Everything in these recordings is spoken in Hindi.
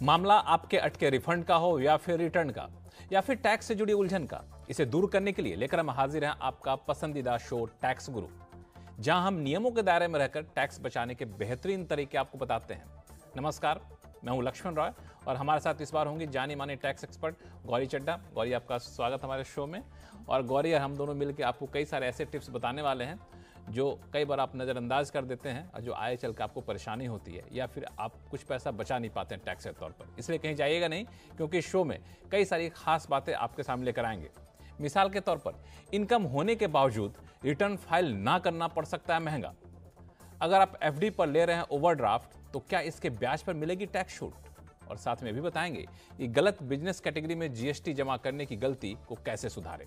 मामला आपके अटके रिफंड का हो या फिर रिटर्न का या फिर टैक्स से जुड़ी उलझन का, इसे दूर करने के लिए लेकर हम हाजिर हैं आपका पसंदीदा शो टैक्स गुरु, जहां हम नियमों के दायरे में रहकर टैक्स बचाने के बेहतरीन तरीके आपको बताते हैं। नमस्कार, मैं हूं लक्ष्मण रॉय और हमारे साथ इस बार होंगी जानी मानी टैक्स एक्सपर्ट गौरी चड्ढा। गौरी, आपका स्वागत हमारे शो में। और गौरी और हम दोनों मिलकर आपको कई सारे ऐसे टिप्स बताने वाले हैं जो कई बार आप नज़रअंदाज कर देते हैं और जो आगे चल के आपको परेशानी होती है या फिर आप कुछ पैसा बचा नहीं पाते हैं टैक्स के तौर पर। इसलिए कहीं जाइएगा नहीं, क्योंकि इस शो में कई सारी खास बातें आपके सामने लेकर आएंगे। मिसाल के तौर पर, इनकम होने के बावजूद रिटर्न फाइल ना करना पड़ सकता है महंगा। अगर आप एफडी पर ले रहे हैं ओवरड्राफ्ट, तो क्या इसके ब्याज पर मिलेगी टैक्स छूट? और साथ में भी बताएंगे कि गलत बिजनेस कैटेगरी में जीएसटी जमा करने की गलती को कैसे सुधारें।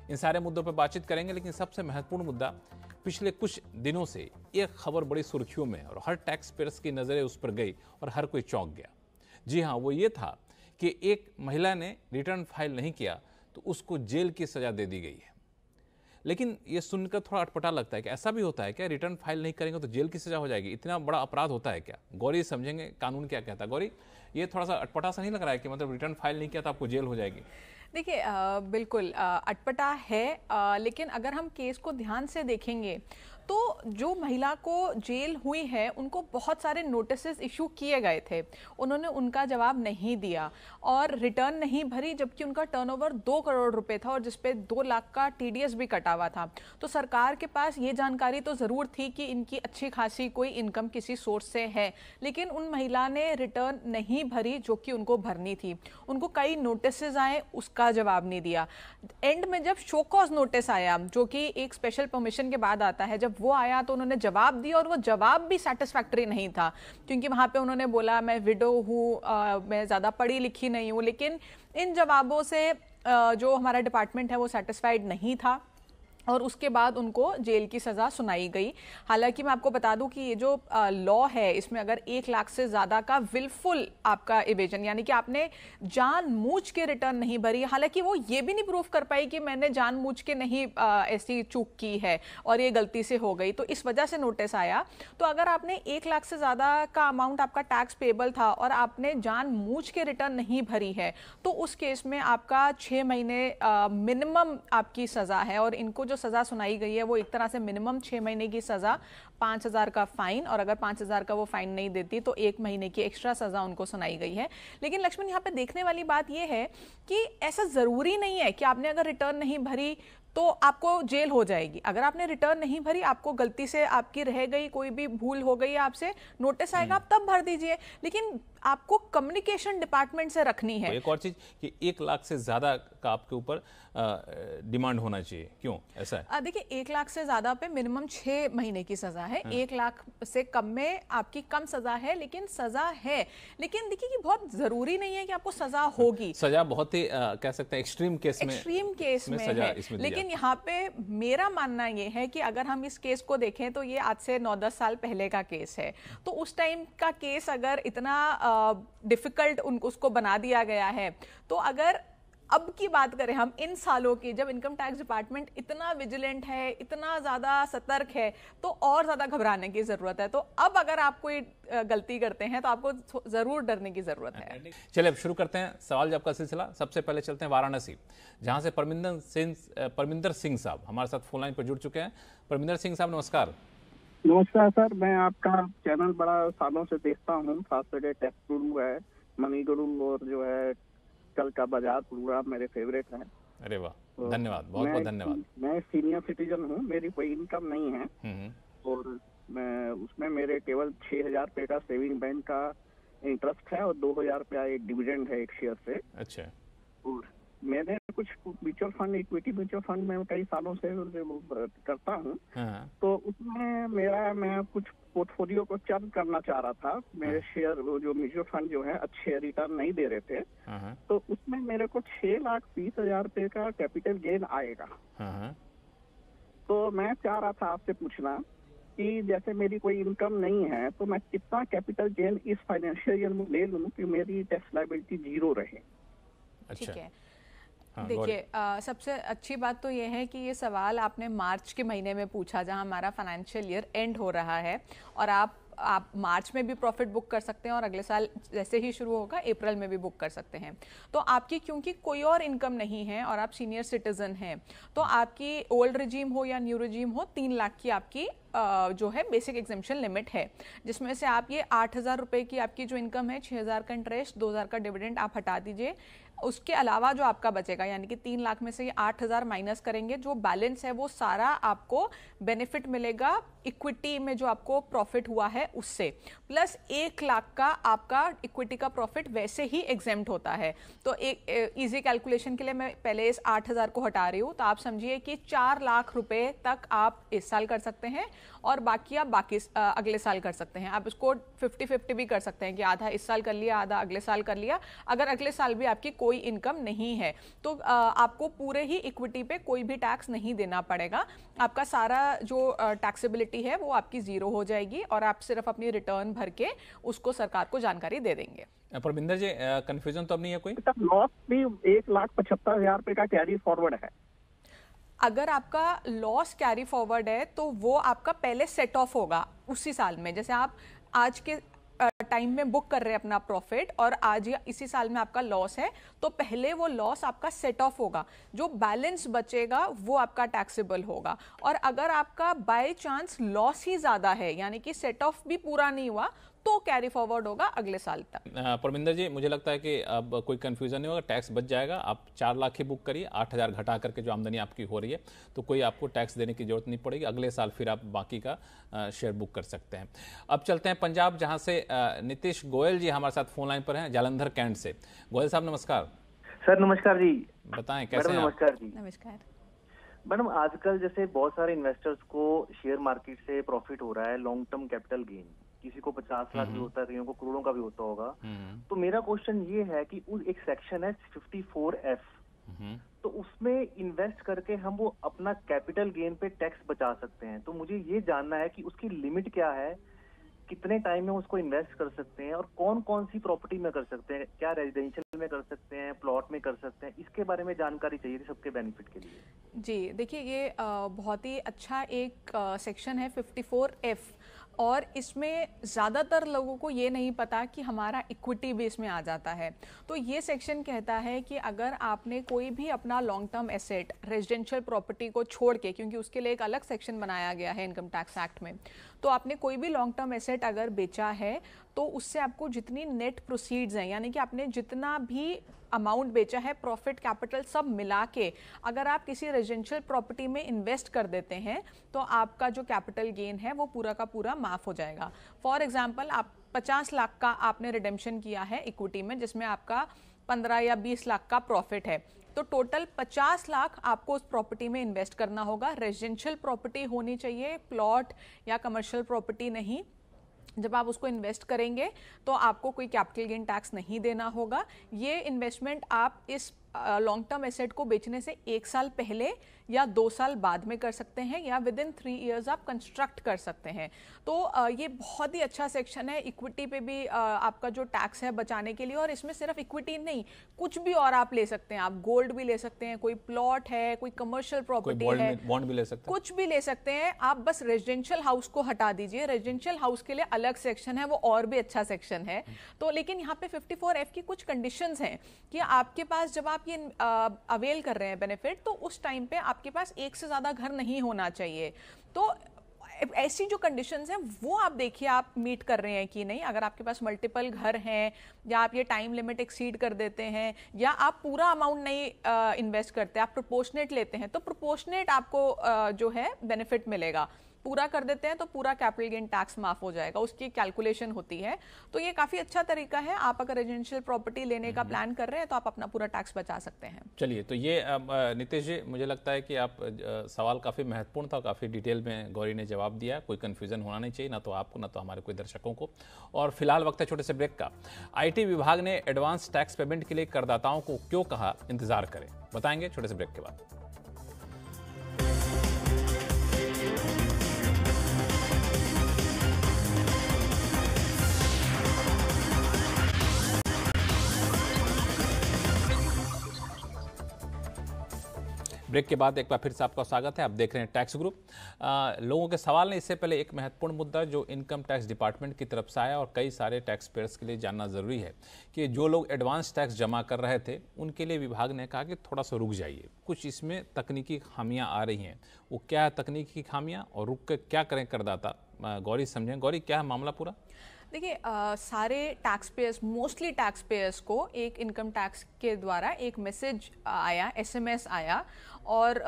इन सारे मुद्दों पर बातचीत करेंगे, लेकिन सबसे महत्वपूर्ण मुद्दा, पिछले कुछ दिनों से एक खबर बड़ी सुर्खियों में और हर टैक्स पेयर्स की नज़रें उस पर गई और हर कोई चौंक गया। जी हाँ, वो ये था कि एक महिला ने रिटर्न फाइल नहीं किया तो उसको जेल की सज़ा दे दी गई है। लेकिन ये सुनकर थोड़ा अटपटा लगता है कि ऐसा भी होता है क्या? रिटर्न फाइल नहीं करेंगे तो जेल की सज़ा हो जाएगी? इतना बड़ा अपराध होता है क्या? गौरी समझेंगे कानून क्या कहता है। गौरी, ये थोड़ा सा अटपटा सा नहीं लग रहा है कि मतलब रिटर्न फाइल नहीं किया तो आपको जेल हो जाएगी? देखिए, बिल्कुल अटपटा है, लेकिन अगर हम केस को ध्यान से देखेंगे तो जो महिला को जेल हुई है उनको बहुत सारे नोटिसेस इशू किए गए थे, उन्होंने उनका जवाब नहीं दिया और रिटर्न नहीं भरी, जबकि उनका टर्नओवर 2 करोड़ रुपए था और जिसपे 2 लाख का टीडीएस भी कटा हुआ था। तो सरकार के पास ये जानकारी तो ज़रूर थी कि इनकी अच्छी खासी कोई इनकम किसी सोर्स से है, लेकिन उन महिला ने रिटर्न नहीं भरी जो कि उनको भरनी थी। उनको कई नोटिसेस आए, उसका जवाब नहीं दिया। एंड में जब शो कॉज नोटिस आया, जो कि एक स्पेशल परमिशन के बाद आता है, जब वो आया तो उन्होंने जवाब दिया और वो जवाब भी सेटिस्फैक्टरी नहीं था, क्योंकि वहां पे उन्होंने बोला मैं विडो हूँ, मैं ज़्यादा पढ़ी लिखी नहीं हूँ। लेकिन इन जवाबों से जो हमारा डिपार्टमेंट है वो सेटिस्फाइड नहीं था और उसके बाद उनको जेल की सज़ा सुनाई गई। हालांकि मैं आपको बता दूं कि ये जो लॉ है, इसमें अगर 1 लाख से ज़्यादा का विलफुल आपका इवेजन, यानी कि आपने जानबूझ के रिटर्न नहीं भरी, हालांकि वो ये भी नहीं प्रूफ कर पाई कि मैंने जानबूझ के नहीं ऐसी चूक की है और ये गलती से हो गई, तो इस वजह से नोटिस आया। तो अगर आपने 1 लाख से ज़्यादा का अमाउंट आपका टैक्स पेबल था और आपने जानबूझ के रिटर्न नहीं भरी है, तो उस केस में आपका 6 महीने मिनिमम आपकी सज़ा है। और इनको जो सजा सुनाई गई है वो एक तरह से मिनिमम 6 महीने की सजा, 5,000 का फाइन, और अगर 5,000 का वो फाइन नहीं देती तो 1 महीने की एक्स्ट्रा सजा उनको सुनाई गई है। लेकिन लक्ष्मण, यहाँ पे देखने वाली बात ये है कि ऐसा जरूरी नहीं है कि आपने अगर रिटर्न नहीं भरी तो आपको जेल हो जाएगी। अगर आपने रिटर्न नहीं भरी, आपको गलती से आपकी रह गई, कोई भी भूल हो गई आपसे, नोटिस आएगा, आप तब भर दीजिए, लेकिन आपको कम्युनिकेशन डिपार्टमेंट से रखनी है। एक और चीज कि 1 लाख से ज्यादा का आपके ऊपर डिमांड होना चाहिए, क्यों ऐसा है? देखिए, 1 लाख से ज्यादा पे मिनिमम 6 महीने की सजा है। 1 लाख से कम में आपकी कम सजा है, लेकिन सजा है। लेकिन देखिए कि बहुत जरूरी नहीं है कि आपको सजा होगी। सजा बहुत ही कह सकते हैं एक्सट्रीम केस में सजा है। लेकिन यहाँ पे मेरा मानना ये है कि अगर हम इस केस को देखें तो ये आज से 9-10 साल पहले का केस है। तो उस टाइम का केस अगर इतना डिफिकल्ट उसको बना दिया गया है, तो अगर अब की बात करें हम इन सालों की, जब इनकम टैक्स डिपार्टमेंट इतना विजिलेंट है, इतना ज़्यादा सतर्क है, तो और ज़्यादा घबराने की ज़रूरत है। तो अब अगर आप कोई गलती करते हैं तो आपको ज़रूर डरने की ज़रूरत है। चलिए अब शुरू करते हैं सवाल जवाब का सिलसिला। सबसे पहले चलते हैं वाराणसी, जहां से परमिंदर सिंह साहब हमारे साथ फोन लाइन पर जुड़ चुके हैं। परमिंदर सिंह साहब, नमस्कार। नमस्कार सर, मैं आपका चैनल बड़ा सालों से देखता हूँ, खास करके टैक्स गुरु है, मनी गुरु और जो है कल का बाजार प्रोग्राम मेरे फेवरेट है। अरे वाह, तो धन्यवाद, बहुत बहुत धन्यवाद। मैं सीनियर सिटीजन हूँ, मेरी कोई इनकम नहीं है और मैं उसमें मेरे केवल 6,000 रुपये का सेविंग बैंक का इंटरेस्ट है और 2,000 रुपया एक डिविडेंड है एक शेयर से। अच्छा। और मैंने कुछ mutual fund, equity mutual fund में कई सालों से करता हूँ, तो उसमें मैं कुछ पोर्टफोलियो को चर्न करना चाह रहा था। मेरे शेयर जो म्यूचुअल फंड जो है अच्छे रिटर्न नहीं दे रहे थे, तो उसमें मेरे को 6,20,000 रुपये का कैपिटल गेन आएगा। तो मैं चाह रहा था आपसे पूछना कि जैसे मेरी कोई इनकम नहीं है तो मैं कितना कैपिटल गेन इस फाइनेंशियल ईयर में ले लूं कि मेरी टैक्स लायबिलिटी 0 रहे। ठीक है। देखिए, सबसे अच्छी बात तो ये है कि ये सवाल आपने मार्च के महीने में पूछा, जहां हमारा फाइनेंशियल ईयर एंड हो रहा है और आप आप मार्च में भी प्रॉफिट बुक कर सकते हैं और अगले साल जैसे ही शुरू होगा अप्रैल में भी बुक कर सकते हैं। तो आपकी क्योंकि कोई और इनकम नहीं है और आप सीनियर सिटीजन हैं, तो आपकी ओल्ड रिजीम हो या न्यू रिजीम हो, 3 लाख की आपकी जो है बेसिक एग्जेम्पशन लिमिट है, जिसमें से आप ये 8,000 रुपये की आपकी जो इनकम है, 6,000 का इंटरेस्ट, 2,000 का डिविडेंड आप हटा दीजिए। उसके अलावा जो आपका बचेगा, यानी कि 3 लाख में से ये 8,000 माइनस करेंगे, जो बैलेंस है वो सारा आपको बेनिफिट मिलेगा इक्विटी में जो आपको प्रॉफिट हुआ है उससे, प्लस 1 लाख का आपका इक्विटी का प्रॉफिट वैसे ही एग्जेम्प्ट होता है। तो एक इजी कैलकुलेशन के लिए मैं पहले इस 8,000 को हटा रही हूँ, तो आप समझिए कि 4 लाख रुपए तक आप इस साल कर सकते हैं और बाकी आप अगले साल कर सकते हैं। आप इसको 50-50 भी कर सकते हैं कि आधा इस साल कर लिया, आधा अगले साल कर लिया। अगर अगले साल भी आपकी कोई इनकम नहीं है तो आपको पूरे ही इक्विटी पे कोई भी टैक्स नहीं देना पड़ेगा। आपका सारा जो टैक्सेबिलिटी है वो आपकी जीरो हो जाएगी और आप सिर्फ अपनी रिटर्न भर के उसको सरकार को जानकारी दे देंगे। परमिंदर जी, कंफ्यूजन तो अब नहीं है कोई? लॉस भी 1,75,000 रुपए का कैरी फॉरवर्ड है। अगर आपका लॉस कैरी फॉरवर्ड है तो वो आपका पहले सेट ऑफ होगा उसी साल में। जैसे आप आज के टाइम में बुक कर रहे हैं अपना प्रॉफिट और आज या इसी साल में आपका लॉस है, तो पहले वो लॉस आपका सेट ऑफ होगा, जो बैलेंस बचेगा वो आपका टैक्सेबल होगा। और अगर आपका बाय चांस लॉस ही ज्यादा है, यानी कि सेट ऑफ भी पूरा नहीं हुआ, तो कैरी फॉरवर्ड होगा अगले साल तक। परमिंदर जी, मुझे लगता है कि अब कोई कंफ्यूजन नहीं होगा, टैक्स बच जाएगा। आप 4 लाख ही बुक करिए, 8,000 घटा करके जो आमदनी आपकी हो रही है, तो कोई आपको टैक्स देने की जरूरत नहीं पड़ेगी। अगले साल फिर आप बाकी का शेयर बुक कर सकते हैं। अब चलते हैं पंजाब, जहां से नीतीश गोयल जी हमारे साथ फोन लाइन पर हैं, जालंधर कैंट से। गोयल साहब नमस्कार। सर नमस्कार जी। बताएं कैसे हैं? नमस्कार जी। नमस्कार मैडम, आजकल जैसे बहुत सारे इन्वेस्टर्स को शेयर मार्केट से प्रॉफिट हो रहा है, लॉन्ग टर्म कैपिटल गेन, किसी को 50 लाख भी होता है, कईयों को करोड़ों का भी होता होगा। तो मेरा क्वेश्चन ये है कि उस एक सेक्शन है 54F, तो उसमें इन्वेस्ट करके हम वो अपना कैपिटल गेन पे टैक्स बचा सकते हैं। तो मुझे ये जानना है कि उसकी लिमिट क्या है, कितने टाइम में उसको इन्वेस्ट कर सकते हैं और कौन कौन सी प्रॉपर्टी में कर सकते हैं, क्या रेजिडेंशियल में कर सकते हैं, प्लॉट में कर सकते हैं, इसके बारे में जानकारी चाहिए थी सबके बेनिफिट के लिए। जी देखिए, ये बहुत ही अच्छा एक सेक्शन है 54F, और इसमें ज़्यादातर लोगों को ये नहीं पता कि हमारा इक्विटी भी इसमें आ जाता है। तो ये सेक्शन कहता है कि अगर आपने कोई भी अपना long term asset residential property को छोड़ के, क्योंकि उसके लिए एक अलग सेक्शन बनाया गया है इनकम टैक्स एक्ट में, तो आपने कोई भी लॉन्ग टर्म एसेट अगर बेचा है तो उससे आपको जितनी नेट प्रोसीड्स हैं, यानी कि आपने जितना भी अमाउंट बेचा है, प्रॉफिट, कैपिटल सब मिला के अगर आप किसी रेजिडेंशियल प्रॉपर्टी में इन्वेस्ट कर देते हैं तो आपका जो कैपिटल गेन है वो पूरा का पूरा माफ हो जाएगा। फॉर एग्जांपल, आप 50 लाख का आपने रिडेम्पशन किया है इक्विटी में, जिसमें आपका 15 या 20 लाख का प्रॉफिट है, तो टोटल 50 लाख आपको उस प्रॉपर्टी में इन्वेस्ट करना होगा। रेजिडेंशियल प्रॉपर्टी होनी चाहिए, प्लॉट या कमर्शियल प्रॉपर्टी नहीं। जब आप उसको इन्वेस्ट करेंगे तो आपको कोई कैपिटल गेन टैक्स नहीं देना होगा। ये इन्वेस्टमेंट आप इस लॉन्ग टर्म एसेट को बेचने से 1 साल पहले या 2 साल बाद में कर सकते हैं, या विद इन 3 इयर्स आप कंस्ट्रक्ट कर सकते हैं। तो ये बहुत ही अच्छा सेक्शन है। इक्विटी पे भी आपका जो टैक्स है बचाने के लिए, और इसमें सिर्फ इक्विटी नहीं, कुछ भी और आप ले सकते हैं। आप गोल्ड भी ले सकते हैं, कोई प्लॉट है, कोई कमर्शियल प्रॉपर्टी है, बॉन्ड भी ले सकते हैं, कुछ भी ले सकते हैं आप। बस रेजिडेंशियल हाउस को हटा दीजिए, रेजिडेंशियल हाउस के लिए अलग सेक्शन है, वो और भी अच्छा सेक्शन है। तो लेकिन यहाँ पे 54F की कुछ कंडीशंस हैं कि आपके पास जब आप ये अवेल कर रहे हैं बेनिफिट, तो उस टाइम पे आपके पास एक से ज्यादा घर नहीं होना चाहिए। तो ऐसी जो कंडीशंस हैं वो आप देखिए आप मीट कर रहे हैं कि नहीं। अगर आपके पास मल्टीपल घर हैं, या आप ये टाइम लिमिट एक्सीड कर देते हैं, या आप पूरा अमाउंट नहीं इन्वेस्ट करते, आप प्रोपोर्शनेट लेते हैं, तो प्रोपोर्शनेट आपको जो है बेनिफिट मिलेगा। पूरा कर देते हैं तो पूरा कैपिटल गेन टैक्स माफ हो जाएगा, उसकी कैलकुलेशन होती है। तो ये काफी अच्छा तरीका है। आप अगर रेजिडेंशियल प्रॉपर्टी लेने का प्लान कर रहे हैं तो आप अपना पूरा टैक्स बचा सकते हैं। चलिए, तो ये नीतीश जी, मुझे लगता है कि आप सवाल काफ़ी महत्वपूर्ण था, काफ़ी डिटेल में गौरी ने जवाब दिया। कोई कन्फ्यूजन होना नहीं चाहिए, ना तो आपको ना तो हमारे कोई दर्शकों को। और फिलहाल वक्त है छोटे से ब्रेक का। IT विभाग ने एडवांस टैक्स पेमेंट के लिए करदाताओं को क्यों कहा इंतजार करें, बताएंगे छोटे से ब्रेक के बाद। ब्रेक के बाद एक बार फिर से आपका स्वागत है। आप देख रहे हैं टैक्स ग्रुप। लोगों के सवाल ने इससे पहले एक महत्वपूर्ण मुद्दा जो इनकम टैक्स डिपार्टमेंट की तरफ से आया और कई सारे टैक्स पेयर्स के लिए जानना ज़रूरी है कि जो लोग एडवांस टैक्स जमा कर रहे थे उनके लिए विभाग ने कहा कि थोड़ा सा रुक जाइए, कुछ इसमें तकनीकी खामियां आ रही हैं। वो क्या है तकनीकी खामियां और रुक के क्या करें करदाता? गौरी समझें। गौरी, क्या है मामला पूरा? देखिए, सारे tax payers, mostly tax payers को एक इनकम टैक्स के द्वारा एक मैसेज आया, एसएमएस आया, और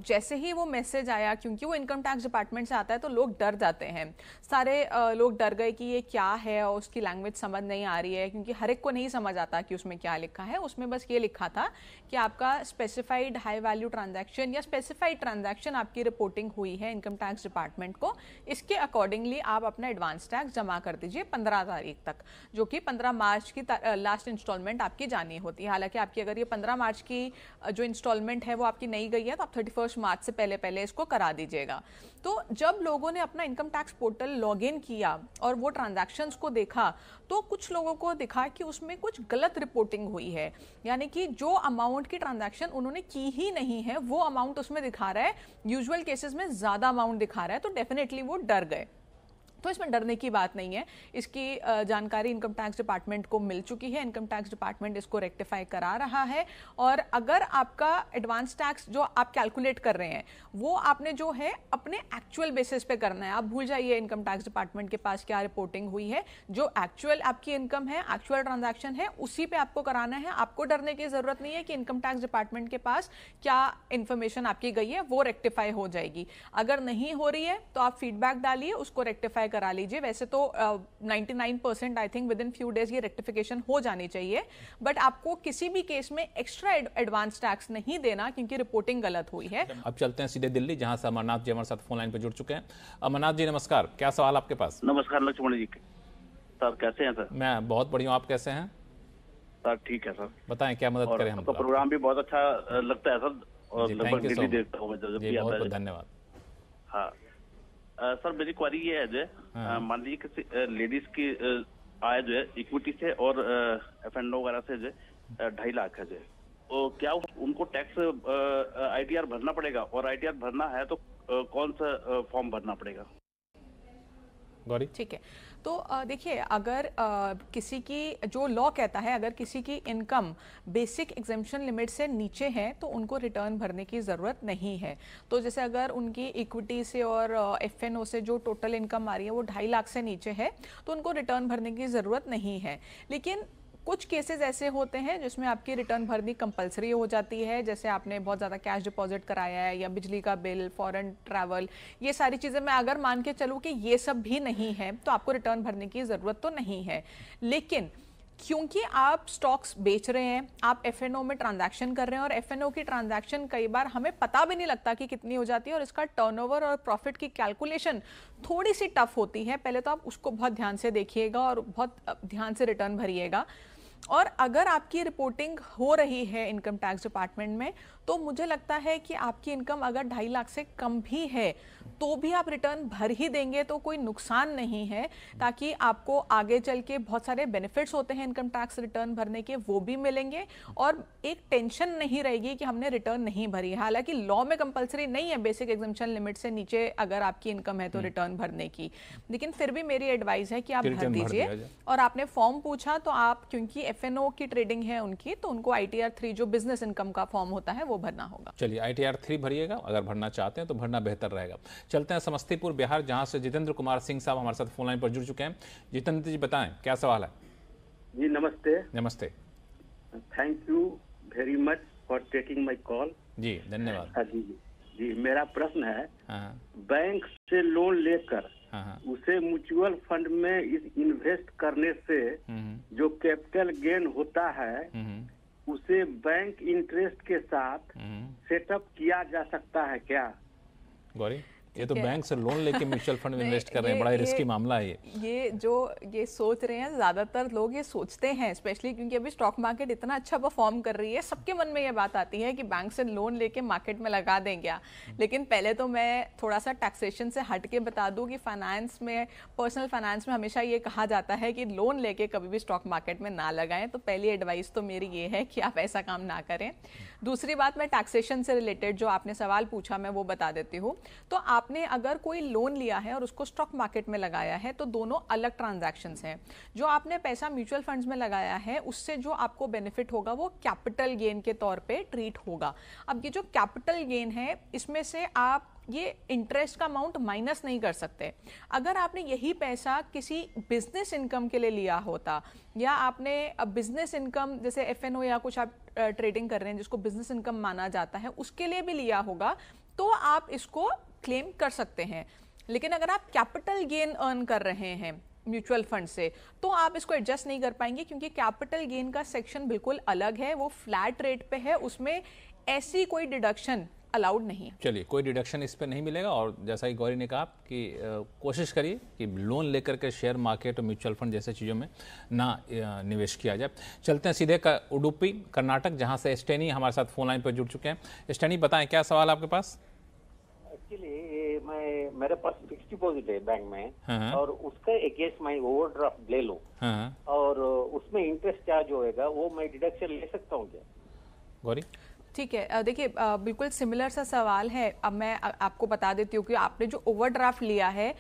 जैसे ही वो मैसेज आया, क्योंकि वो इनकम टैक्स डिपार्टमेंट से आता है तो लोग डर जाते हैं। सारे लोग डर गए कि ये क्या है और उसकी लैंग्वेज समझ नहीं आ रही है, क्योंकि हर एक को नहीं समझ आता कि उसमें क्या लिखा है। उसमें बस ये लिखा था कि आपका स्पेसिफाइड हाई वैल्यू ट्रांजैक्शन या स्पेसिफाइड ट्रांजैक्शन आपकी रिपोर्टिंग हुई है इनकम टैक्स डिपार्टमेंट को, इसके अकॉर्डिंगली आप अपना एडवांस टैक्स जमा कर दीजिए 15 तारीख तक, जो कि 15 मार्च की लास्ट इंस्टॉलमेंट आपकी जानी होती है। हालांकि आपकी अगर ये 15 मार्च की जो इंस्टॉलमेंट है वो आपकी नहीं गई है तो आप 31 मार्च से पहले इसको करा दीजिएगा। तो जब लोगों ने अपना income tax portal log in किया और वो ट्रांजैक्शंस को देखा तो कुछ लोगों को दिखा कि उसमें कुछ गलत रिपोर्टिंग हुई है, यानी कि जो अमाउंट की ट्रांजैक्शन उन्होंने की ही नहीं है वो अमाउंट उसमें दिखा रहा है, यूजुअल केसेस में ज्यादा अमाउंट दिखा रहा है। तो डेफिनेटली वो डर गए। तो इसमें डरने की बात नहीं है, इसकी जानकारी इनकम टैक्स डिपार्टमेंट को मिल चुकी है। इनकम टैक्स डिपार्टमेंट इसको रेक्टिफाई करा रहा है। और अगर आपका एडवांस टैक्स जो आप कैलकुलेट कर रहे हैं वो आपने जो है अपने एक्चुअल बेसिस पे करना है। आप भूल जाइए इनकम टैक्स डिपार्टमेंट के पास क्या रिपोर्टिंग हुई है। जो एक्चुअल आपकी इनकम है, एक्चुअल ट्रांजैक्शन है, उसी पे आपको कराना है। आपको डरने की जरूरत नहीं है कि इनकम टैक्स डिपार्टमेंट के पास क्या इंफॉर्मेशन आपकी गई है, वो रेक्टिफाई हो जाएगी। अगर नहीं हो रही है तो आप फीडबैक डालिए, उसको रेक्टिफाई करा लीजिए। वैसे तो 99% I think with in few days ये रेक्टिफिकेशन हो जानी चाहिए, बट आपको किसी भी केस में एक्स्ट्रा एडवांस टैक्स नहीं देना क्योंकि रिपोर्टिंग गलत हुई है। अब चलते हैं सीधे दिल्ली, जहां से अमरनाथ जी हमारे साथ फोन लाइन पर जुड़ चुके हैं। अमरनाथ जी नमस्कार, क्या सवाल आपके पास? नमस्कार लक्ष्मण जी। सर कैसे हैं सर? मैं बहुत बढ़िया, आप कैसे हैं? सर ठीक है सर। बताएं क्या मदद करें हम? आपका प्रोग्राम भी बहुत अच्छा लगता है सर, और लगभग डेली देखता हूँ मैं जब भी आता है। धन्यवाद। हाँ सर, मेरी क्वारी ये है जो मान लीजिए किसी लेडीज की आय जो है इक्विटी से और F&O वगैरह से जो 2.5 लाख है जो, तो क्या उनको टैक्स ITR भरना पड़ेगा? और ITR भरना है तो कौन सा फॉर्म भरना पड़ेगा? गौरी ठीक है, तो देखिए, अगर किसी की जो लॉ कहता है अगर किसी की इनकम बेसिक एग्जेम्पशन लिमिट से नीचे है तो उनको रिटर्न भरने की ज़रूरत नहीं है। तो जैसे अगर उनकी इक्विटी से और F&O से जो टोटल इनकम आ रही है वो 2.5 लाख से नीचे है तो उनको रिटर्न भरने की ज़रूरत नहीं है। लेकिन कुछ केसेस ऐसे होते हैं जिसमें आपकी रिटर्न भरनी कंपलसरी हो जाती है, जैसे आपने बहुत ज़्यादा कैश डिपॉजिट कराया है या बिजली का बिल, फॉरेन ट्रैवल, ये सारी चीज़ें मैं अगर मान के चलूँ कि ये सब भी नहीं है तो आपको रिटर्न भरने की ज़रूरत तो नहीं है। लेकिन क्योंकि आप स्टॉक्स बेच रहे हैं, आप F&O में ट्रांजैक्शन कर रहे हैं और F&O की ट्रांजैक्शन कई बार हमें पता भी नहीं लगता कि कितनी हो जाती है और इसका टर्नओवर और प्रॉफिट की कैलकुलेशन थोड़ी सी टफ होती है। पहले तो आप उसको बहुत ध्यान से देखिएगा और बहुत ध्यान से रिटर्न भरिएगा। और अगर आपकी रिपोर्टिंग हो रही है इनकम टैक्स डिपार्टमेंट में तो मुझे लगता है कि आपकी इनकम अगर 2.5 लाख से कम भी है तो भी आप रिटर्न भर ही देंगे तो कोई नुकसान नहीं है, ताकि आपको आगे चल के बहुत सारे बेनिफिट्स होते हैं इनकम टैक्स रिटर्न भरने के, वो भी मिलेंगे और एक टेंशन नहीं रहेगी कि हमने रिटर्न नहीं भरी है। हालांकि लॉ में कंपलसरी नहीं है बेसिक एग्जेम्पशन लिमिट से नीचे अगर आपकी इनकम है तो रिटर्न भरने की, लेकिन फिर भी मेरी एडवाइस है कि आप भर दीजिए। और आपने फॉर्म पूछा तो आप, क्योंकि F&O की ट्रेडिंग है उनकी, तो उनको ITR 3 जो बिजनेस इनकम का फॉर्म होता है वो भरना होगा। चलिए ITR 3 भरिएगा, अगर भरना चाहते हैं तो भरना बेहतर रहेगा। चलते हैं समस्तीपुर बिहार, जहां से जितेंद्र कुमार सिंह साहब हमारे साथ फोन लाइन पर जुड़ चुके हैं। जितेंद्र जी बताएं क्या सवाल है? जी नमस्ते। नमस्ते। Thank you very much for taking my call. जी धन्यवाद। जी मेरा प्रश्न है, बैंक से लोन लेकर उसे म्यूचुअल फंड में इन्वेस्ट करने से जो कैपिटल गेन होता है उसे बैंक इंटरेस्ट के साथ सेटअप किया जा सकता है क्या? गौरी? ये तो बैंक से लोन लेके म्यूचुअल फंड में इन्वेस्ट कर रहे हैं, बड़ा रिस्की मामला है ये सोच रहे हैं, ज्यादातर लोग ये सोचते हैं, स्पेशली क्योंकि अभी स्टॉक मार्केट इतना अच्छा परफॉर्म कर रही है, सबके मन में ये बात आती है कि बैंक से लोन लेके मार्केट में लगा दें क्या। लेकिन पहले तो मैं थोड़ा सा टैक्सेशन से हट के बता दूं कि फाइनेंस में, पर्सनल फाइनेंस में हमेशा ये कहा जाता है कि लोन लेके कभी भी स्टॉक मार्केट में ना लगाएं। तो पहली एडवाइस तो मेरी ये है कि आप ऐसा काम ना करें। दूसरी बात, मैं टैक्सेशन से रिलेटेड जो आपने सवाल पूछा मैं वो बता देती हूँ। तो आपने अगर कोई लोन लिया है और उसको स्टॉक मार्केट में लगाया है तो दोनों अलग ट्रांजैक्शंस हैं। जो आपने पैसा म्यूचुअल फंड्स में लगाया है उससे जो आपको बेनिफिट होगा वो कैपिटल गेन के तौर पे ट्रीट होगा। अब ये जो कैपिटल गेन है इसमें से आप ये इंटरेस्ट का अमाउंट माइनस नहीं कर सकते। अगर आपने यही पैसा किसी बिजनेस इनकम के लिए लिया होता, या आपने बिजनेस इनकम जैसे एफएनओ या कुछ आप ट्रेडिंग कर रहे हैं जिसको बिजनेस इनकम माना जाता है उसके लिए भी लिया होगा, तो आप इसको क्लेम कर सकते हैं। लेकिन अगर आप कैपिटल गेन अर्न कर रहे हैं म्यूचुअल फंड से तो आप इसको एडजस्ट नहीं कर पाएंगे, क्योंकि कैपिटल गेन का सेक्शन बिल्कुल अलग है, वो फ्लैट रेट पे है, उसमें ऐसी कोई डिडक्शन अलाउड नहीं है। चलिए, कोई डिडक्शन इस पर नहीं मिलेगा। और जैसा कि गौरी ने कहा कि कोशिश करिए कि लोन लेकर के शेयर मार्केट और म्यूचुअल फंड जैसे चीज़ों में ना निवेश किया जाए। चलते हैं सीधे उडुपी कर्नाटक, जहां से स्टेनी हमारे साथ फोन लाइन पर जुड़ चुके हैं। स्टेनी, बताएं क्या सवाल आपके पास? एक्चुअली मेरे पास फिक्स डिपॉजिट है बैंक में, और उसका अगेंस्ट मैं ओवरड्राफ्ट ले लूं, और उसमें इंटरेस्ट चार्ज होएगा, वो मैं डिडक्शन ले सकता हूँ क्या? गौरी? ठीक है, देखिए बिल्कुल सिमिलर सा सवाल है। अब मैं आपको बता देती हूँ कि आपने जो ओवरड्राफ्ट लिया है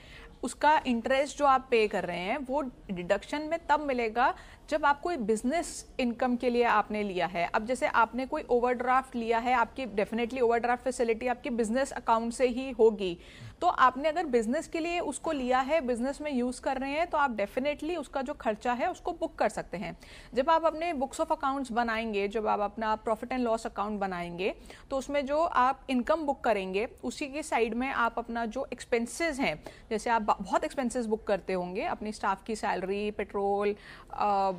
उसका इंटरेस्ट जो आप पे कर रहे हैं वो डिडक्शन में तब मिलेगा जब आप कोई बिजनेस इनकम के लिए आपने लिया है। अब जैसे आपने कोई ओवरड्राफ्ट लिया है, आपकी डेफिनेटली ओवरड्राफ्ट फैसिलिटी आपकी बिजनेस अकाउंट से ही होगी, तो आपने अगर बिजनेस के लिए उसको लिया है, बिजनेस में यूज कर रहे हैं, तो आप डेफिनेटली उसका जो खर्चा है उसको बुक कर सकते हैं। जब आप अपने बुक्स ऑफ अकाउंट्स बनाएंगे, जब आप अपना प्रॉफिट एंड लॉस अकाउंट बनाएंगे, तो उसमें जो आप इनकम बुक करेंगे उसी के साइड में आप अपना जो एक्सपेंसेस हैं, जैसे आप बहुत एक्सपेंसेस बुक करते होंगे, अपनी स्टाफ की सैलरी, पेट्रोल,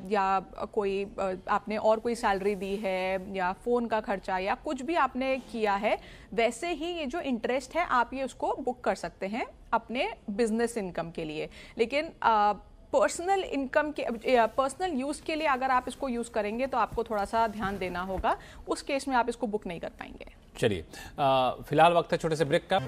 या कोई आपने और कोई सैलरी दी है, या फ़ोन का खर्चा, या कुछ भी आपने किया है, वैसे ही ये जो इंटरेस्ट है आप ये उसको बुक कर सकते हैं अपने बिजनेस इनकम के लिए। लेकिन पर्सनल इनकम के, पर्सनल यूज़ के लिए अगर आप इसको यूज़ करेंगे तो आपको थोड़ा सा ध्यान देना होगा, उस केस में आप इसको बुक नहीं कर पाएंगे। चलिए, फिलहाल वक्त है छोटे से ब्रेक का।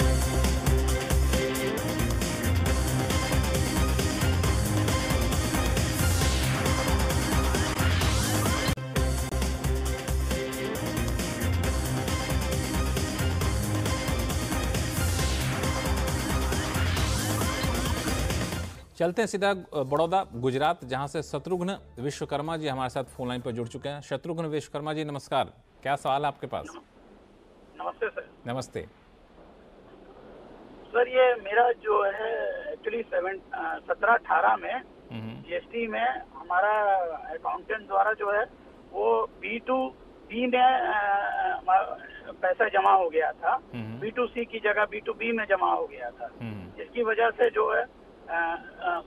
चलते हैं सीधा बड़ौदा गुजरात, जहां से शत्रुघ्न विश्वकर्मा जी हमारे साथ फोन लाइन पर जुड़ चुके हैं। शत्रुघ्न विश्वकर्मा जी नमस्कार, क्या सवाल है आपके पास? नमस्ते सर। नमस्ते सर, ये मेरा जो है एक्चुअली 17-18 में जीएसटी में हमारा अकाउंटेंट द्वारा जो है वो B2B में पैसा जमा हो गया था, B2C की जगह B2B में जमा हो गया था, जिसकी वजह से जो है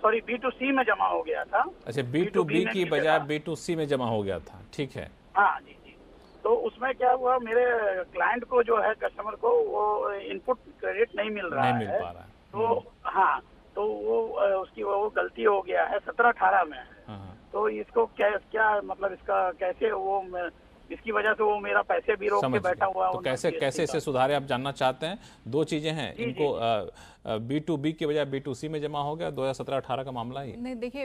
सॉरी B2C में जमा हो गया था। अच्छा, B2B की बजाय B2C में जमा हो गया था, ठीक है। हाँ जी जी। तो उसमें क्या हुआ, मेरे क्लाइंट को जो है, कस्टमर को वो इनपुट क्रेडिट नहीं मिल रहा है, तो हाँ, तो वो उसकी वो गलती हो गया है 17-18 में। तो इसको क्या मतलब इसका कैसे वो, इसकी वजह से वो मेरा पैसे भी रोक के बैठा हुआ। तो कैसे इसे सुधारे आप जानना चाहते हैं? दो चीजें हैं, इनको B2B के बजाय B2C में जमा हो गया, 2017-18 का मामला है। नहीं, देखिए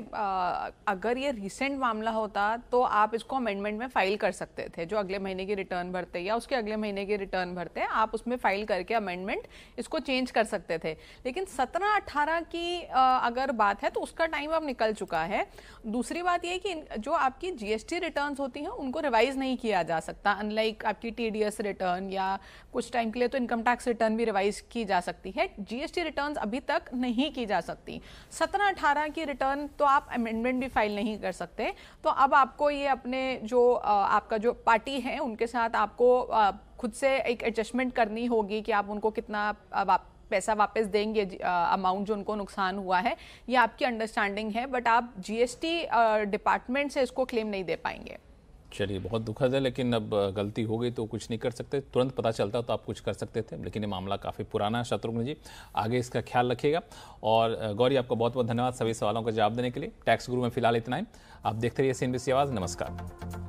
अगर ये रिसेंट मामला होता तो आप इसको अमेंडमेंट में फाइल कर सकते थे, जो अगले महीने की रिटर्न भरते या उसके अगले महीने की रिटर्न भरते, आप उसमें फाइल करके अमेंडमेंट इसको चेंज कर सकते थे। लेकिन 17-18 की अगर बात है तो उसका टाइम अब निकल चुका है। दूसरी बात ये कि जो आपकी GST रिटर्न होती हैं उनको रिवाइज नहीं किया जा सकता, अनलाइक आपकी TDS रिटर्न या कुछ टाइम के लिए तो इनकम टैक्स रिटर्न भी रिवाइज की जा सकती है, GST रिटर्न्स अभी तक नहीं की जा सकती। 17-18 की रिटर्न तो आप अमेंडमेंट भी फाइल नहीं कर सकते। तो अब आपको ये अपने जो आपका जो पार्टी है उनके साथ आपको खुद से एक एडजस्टमेंट करनी होगी कि आप उनको कितना पैसा वापस देंगे, अमाउंट जो उनको नुकसान हुआ है, ये आपकी अंडरस्टैंडिंग है, बट आप GST डिपार्टमेंट से इसको क्लेम नहीं दे पाएंगे। चलिए, बहुत दुखद है, लेकिन अब गलती हो गई तो कुछ नहीं कर सकते। तुरंत पता चलता तो आप कुछ कर सकते थे, लेकिन ये मामला काफ़ी पुराना है। शत्रुघ्न जी, आगे इसका ख्याल रखिएगा। और गौरी, आपको बहुत बहुत धन्यवाद सभी सवालों का जवाब देने के लिए। टैक्स गुरु में फिलहाल इतना ही। आप देखते रहिए CNBC आवाज़। नमस्कार।